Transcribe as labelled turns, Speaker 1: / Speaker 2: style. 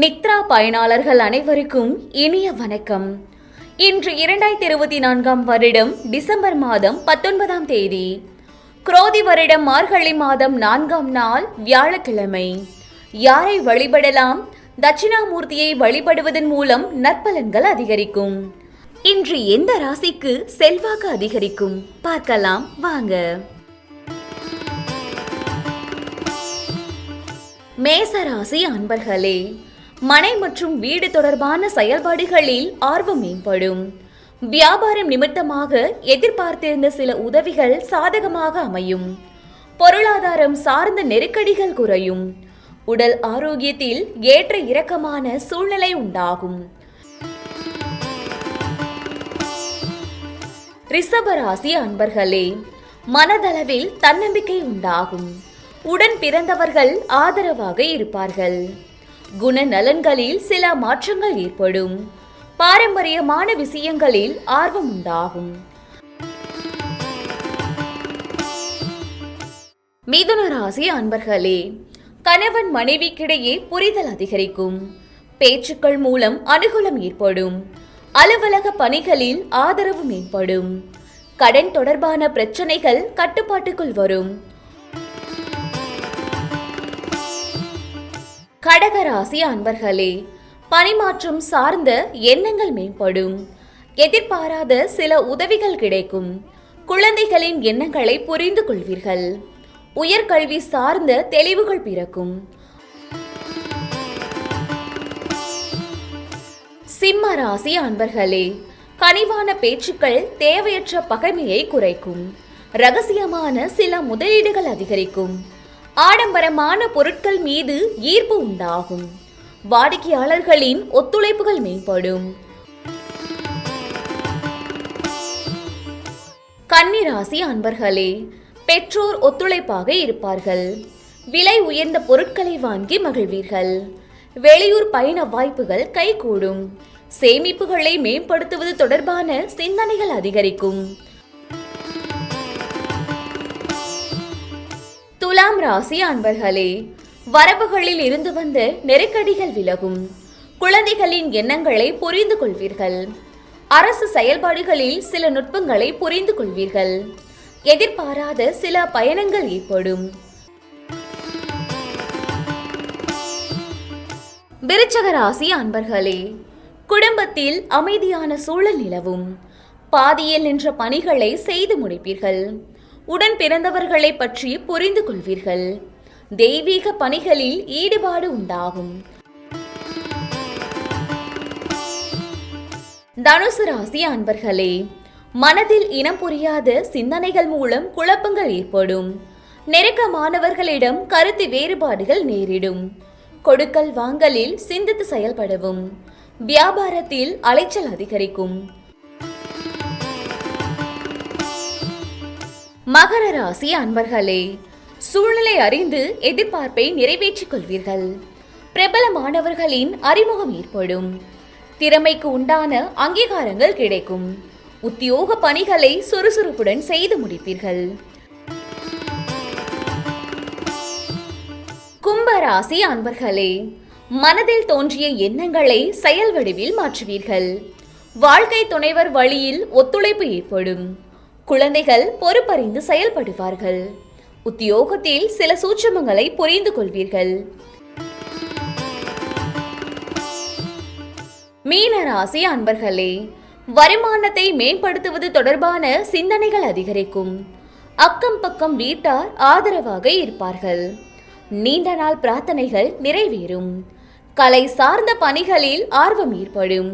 Speaker 1: நித்ரா பயனாளர்கள் அனைவருக்கும் இனிய வணக்கம். இன்று 2024 வருடம் டிசம்பர் மாதம் 19ஆம் தேதி, குரோதி வருடம் மார்கழி மாதம் 4ஆம் நாள் வியாழக்கிழமை. யாரை வழிபடலாம்? தட்சிணாமூர்த்தியை வழிபடுவதன் மூலம் நற்பலன்கள் அதிகரிக்கும். இன்று எந்த ராசிக்கு செல்வாக்கு அதிகரிக்கும் பார்க்கலாம் வாங்க. மேசராசி அன்பர்களே, மனை மற்றும் வீடு தொடர்பான செயல்பாடுகளில் ஆர்வம் மேம்படும். வியாபாரம் நிமித்தமாக எதிர்பார்த்திருந்த சில உதவிகள் சாதகமாக அமையும். பொருளாதாரம் சார்ந்த நெருக்கடிகள் குறையும். உடல் ஆரோக்கியத்தில் ஏற்ற இறக்கமான சூழ்நிலை உண்டாகும். ரிஷபராசி அன்பர்களே, மனதளவில் தன்னம்பிக்கை உண்டாகும். உடன் பிறந்தவர்கள் ஆதரவாக இருப்பார்கள். குணநலன்களில் சில மாற்றங்கள் ஏற்படும். பாரம்பரியமான விஷயங்களில் ஆர்வம் உண்டாகும். மிதுன ராசி அன்பர்களே, கணவன் மனைவிக்கிடையே புரிதல் அதிகரிக்கும். பேச்சுக்கள் மூலம் அனுகூலம் ஏற்படும். அலுவலக பணிகளில் ஆதரவு மேம்படும். கடன் தொடர்பான பிரச்சனைகள் கட்டுப்பாட்டுக்குள் வரும். கடகராசி அன்பர்களே, பணிமாற்றம் சார்ந்த எண்ணங்கள் மேம்படும். எதிர்பாராத சில உதவிகள் கிடைக்கும். குழந்தைகளின் எண்ணங்களை புரிந்து கொள்வீர்கள். உயர்கல்வி சார்ந்த தெளிவுகள் பிறக்கும். சிம்ம ராசி அன்பர்களே, கனிவான பேச்சுக்கள் தேவையற்ற பகைமையை குறைக்கும். ரகசியமான சில முதலீடுகள் அதிகரிக்கும். ஆடம்பரமான பொருட்கள் மீது ஈர்ப்பு உண்டாகும். வாடிக்கையாளர்களின் ஒத்துழைப்புகள் மேம்படும். கன்னிராசி அன்பர்களே, பெற்றோர் ஒத்துழைப்பாக இருப்பார்கள். விலை உயர்ந்த பொருட்களை வாங்கி மகிழ்வீர்கள். வெளியூர் பயண வாய்ப்புகள் கைகூடும். சேமிப்புகளை மேம்படுத்துவது தொடர்பான சிந்தனைகள் அதிகரிக்கும். துலாம் ராசி அன்பர்களே, வரவுகளில் இருந்து வந்த நெருக்கடிகள் விலகும். குழந்தைகளின் எண்ணங்களை புரிந்து கொள்வீர்கள். அரசு செயல்பாடுகளில் சில நுட்பங்களை புரிந்து கொள்வீர்கள். எதிர்பாராத சில பயணங்கள் ஏற்படும். விருச்சக ராசி அன்பர்களே, குடும்பத்தில் அமைதியான சூழல் நிலவும். பாதியில் நின்ற பணிகளை செய்து முடிப்பீர்கள். உடன் பிறந்தவர்களை பற்றி புரிந்து கொள்வீர்கள். தெய்வீக பணிகளில் ஈடுபாடு உண்டாகும். தனுசு ராசி அன்பர்களே, மனதில் இனம் புரியாத சிந்தனைகள் மூலம் குழப்பங்கள் ஏற்படும். நெருக்கமானவர்களிடம் கருத்து வேறுபாடுகள் நேரிடும். கொடுக்கல் வாங்கலில் சிந்தித்து செயல்படவும். வியாபாரத்தில் அலைச்சல் அதிகரிக்கும். மகர ராசி அன்பர்களே, சூழ்நிலை அறிந்து எதிர்பார்ப்பை நிறைவேற்றிக் கொள்வீர்கள். பிரபலமானவர்களின் அறிமுகம் ஏற்படும். திறமைக்கு உண்டான அங்கீகாரங்கள் கிடைக்கும். உத்தியோக பணிகளை சுறுசுறுப்புடன் செய்து முடிப்பீர்கள். கும்பராசி அன்பர்களே, மனதில் தோன்றிய எண்ணங்களை செயல் வடிவில் மாற்றுவீர்கள். வாழ்க்கை துணைவர் வழியில் ஒத்துழைப்பு ஏற்படும். குழந்தைகள் பொறுப்பறிந்து செயல்படுவார்கள். உத்தியோகத்தில் சில சூட்சமங்களை புரிந்து கொள்வீர்கள். மீன ராசி அன்பர்களே, வருமானத்தை மேம்படுத்துவது தொடர்பான சிந்தனைகள் அதிகரிக்கும். அக்கம் பக்கம் வீட்டார் ஆதரவாக இருப்பார்கள். நீண்ட நாள் பிரார்த்தனைகள் நிறைவேறும். கலை சார்ந்த பணிகளில் ஆர்வம் ஏற்படும்.